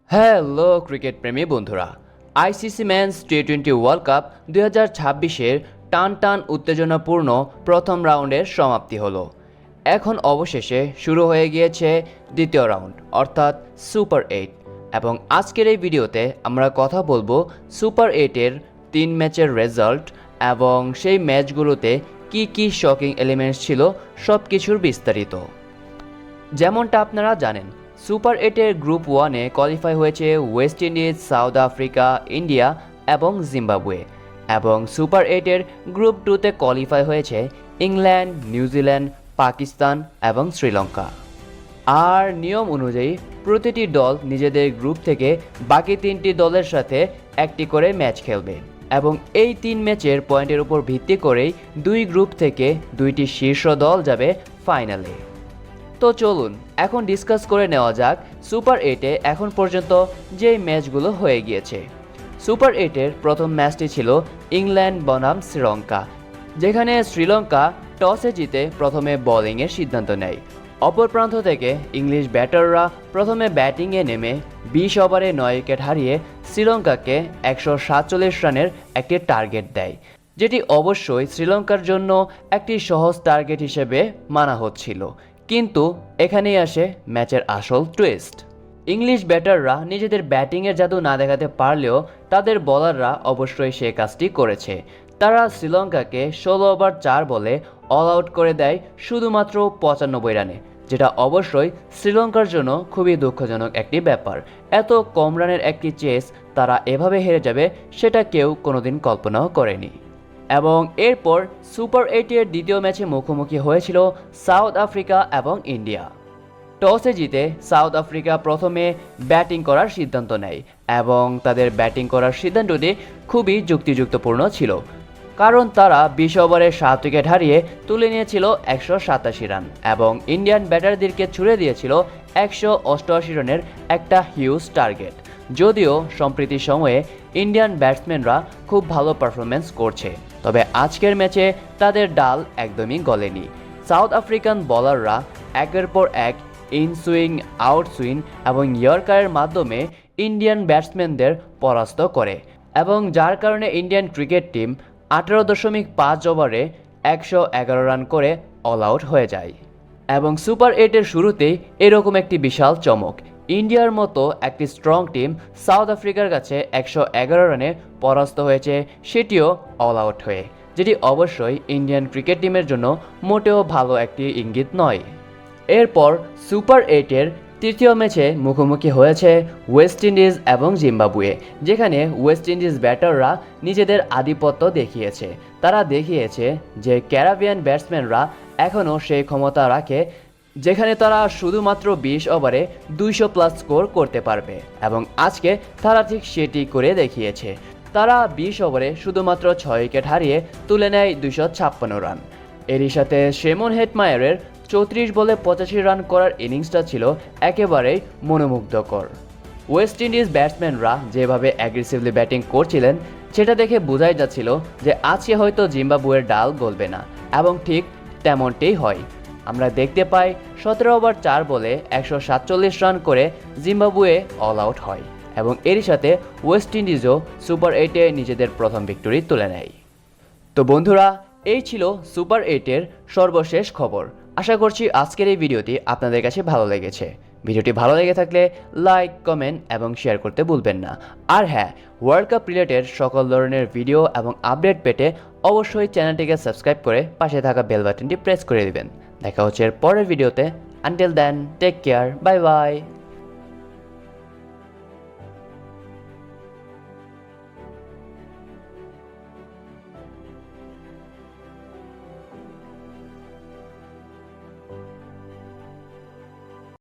Hello cricket প্রেমী বন্ধুরা, ICC men's টি-20 world cup 2026-এর টান টান উত্তেজনাপূর্ণ প্রথম রাউন্ডের সমাপ্তি হলো। এখন অবশেষে শুরু হয়ে গিয়েছে দ্বিতীয় রাউন্ড অর্থাৎ সুপার 8 এবং আজকের এই ভিডিওতে আমরা কথা বলবো সুপার 8-এর 3 ম্যাচের রেজাল্ট এবং সেই ম্যাচগুলোতে কি কি শকিং এলিমেন্টস ছিল সব কিছুর বিস্তারিত। যেমনটা আপনারা জানেন, সুপার 8-এর গ্রুপ 1-এ কোয়ালিফাই হয়েছে West Indies, south Africa, India এবং জিম্বাবুয়ে, এবং সুপার 8-এর গ্রুপ 2-তে কোয়ালিফাই হয়েছে ইংল্যান্ড, নিউজিল্যান্ড, পাকিস্তান এবং শ্রীলঙ্কা। আর নিয়ম অনুযায়ী প্রতিটি দল নিজেদের গ্রুপ থেকে বাকি 3টি দলের সাথে একটি করে ম্যাচ খেলবে এবং এই 3 ম্যাচের পয়েন্টের উপর ভিত্তি করেই দুই গ্রুপ থেকে 2টি শীর্ষ দল যাবে ফাইনালে। তো চলুন এখন ডিসকাস করে নেওয়া যাক সুপার 8-এ এখন পর্যন্ত যেই ম্যাচগুলো হয়ে গিয়েছে। সুপার 8-এর প্রথম ম্যাচটি ছিল ইংল্যান্ড বনাম শ্রীলঙ্কা, যেখানে শ্রীলঙ্কা টসে জিতে প্রথমে বোলিংয়ের সিদ্ধান্ত নেয়। অপর প্রান্ত থেকে ইংলিশ ব্যাটাররা প্রথমে ব্যাটিংয়ে নেমে 20 ওভারে 9 উইকেট হারিয়ে শ্রীলঙ্কাকে 147 রানের একটি টার্গেট দেয়, যেটি অবশ্যই শ্রীলঙ্কার জন্য একটি সহজ টার্গেট হিসেবে মানা হচ্ছিল। কিন্তু এখানেই আসে ম্যাচের আসল টুইস্ট। ইংলিশ ব্যাটাররা নিজেদের ব্যাটিংয়ের জাদু না দেখাতে পারলেও তাদের বোলাররা অবশ্যই সে কাজটি করেছে। তারা শ্রীলঙ্কাকে 16 ওভার 4 বলে অল আউট করে দেয় শুধুমাত্র 95 রানে, যেটা অবশ্যই শ্রীলঙ্কার জন্য খুবই দুঃখজনক একটি ব্যাপার। এত কম রানের একটি চেস তারা এভাবে হেরে যাবে সেটা কেউ কোনোদিন কল্পনাও করেনি। এবং এরপর সুপার 8-এর দ্বিতীয় ম্যাচে মুখোমুখি হয়েছিল সাউথ আফ্রিকা এবং ইন্ডিয়া। টসে জিতে সাউথ আফ্রিকা প্রথমে ব্যাটিং করার সিদ্ধান্ত নেয় এবং তাদের ব্যাটিং করার সিদ্ধান্তটি খুবই যুক্তিযুক্তপূর্ণ ছিল, কারণ তারা 20 ওভারে 7 উইকেট হারিয়ে তুলে নিয়েছিল 187 রান এবং ইন্ডিয়ান ব্যাটারদেরকে ছুড়ে দিয়েছিল 188 রানের একটা হিউজ টার্গেট। যদিও সম্প্রতি সময়ে ইন্ডিয়ান ব্যাটসম্যানরা খুব ভালো পারফরমেন্স করছে, তবে আজকের ম্যাচে তাদের ডাল একদমই গলেনি। সাউথ আফ্রিকান বোলাররা একের পর এক ইন সুইং, আউট সুইং এবং ইয়র্কারের মাধ্যমে ইন্ডিয়ান ব্যাটসম্যানদের পরাস্ত করে এবং যার কারণে ইন্ডিয়ান ক্রিকেট টিম 18.5 ওভারে 111 রান করে অল আউট হয়ে যায়। এবং সুপার 8-এর শুরুতেই এরকম একটি বিশাল চমক, ইন্ডিয়ার মতো একটি স্ট্রং টিম সাউথ আফ্রিকার কাছে 111 রানে পরাস্ত হয়েছে, সেটিও অল আউট হয়ে, যেটি অবশ্যই ইন্ডিয়ান ক্রিকেট টিমের জন্য মোটেও ভালো একটি ইঙ্গিত নয়। এরপর সুপার 8-এর তৃতীয় ম্যাচে মুখোমুখি হয়েছে ওয়েস্ট ইন্ডিজ এবং জিম্বাবুয়ে, যেখানে ওয়েস্ট ইন্ডিজ ব্যাটাররা নিজেদের আধিপত্য দেখিয়েছে। তারা দেখিয়েছে যে ক্যারিবিয়ান ব্যাটসম্যানরা এখনও সেই ক্ষমতা রাখে যেখানে তারা শুধুমাত্র 20 ওভারে 200+ স্কোর করতে পারবে, এবং আজকে তারা ঠিক সেটি করে দেখিয়েছে। তারা 20 ওভারে শুধুমাত্র 6 উইকেট হারিয়ে তুলে নেয় 256 রান। এরই সাথে শেমন হেটমায়ারের 34 বলে 85 রান করার ইনিংসটা ছিল একেবারেই মনোমুগ্ধকর। ওয়েস্ট ইন্ডিজ ব্যাটসম্যানরা যেভাবে অ্যাগ্রেসিভলি ব্যাটিং করছিলেন সেটা দেখে বোঝাই যাচ্ছিল যে আজকে হয়তো জিম্বাবুয়ের ডাল গলবে না, এবং ঠিক তেমনটাই হয়। আমরা দেখতে পাই 17 ওভার 4 বলে 147 রান করে জিম্বাবুয়ে অল আউট হয় এবং এরই সাথে ওয়েস্ট ইন্ডিজও সুপার 8-এ নিজেদের প্রথম ভিক্টরি তুলে নেয়। তো বন্ধুরা, এই ছিল সুপার 8-এর সর্বশেষ খবর। আশা করছি আজকের এই ভিডিওটি আপনাদের কাছে ভালো লেগেছে। ভিডিওটি ভালো লেগে থাকলে লাইক, কমেন্ট এবং শেয়ার করতে ভুলবেন না। আর হ্যাঁ, ওয়ার্ল্ড কাপ রিলেটেড সকল ধরনের ভিডিও এবং আপডেট পেতে অবশ্যই চ্যানেলটিকে সাবস্ক্রাইব করে পাশে থাকা বেল বাটনটি প্রেস করে দিবেন। দেখা হচ্ছে এর পরের ভিডিওতে। Until then, take care, bye by.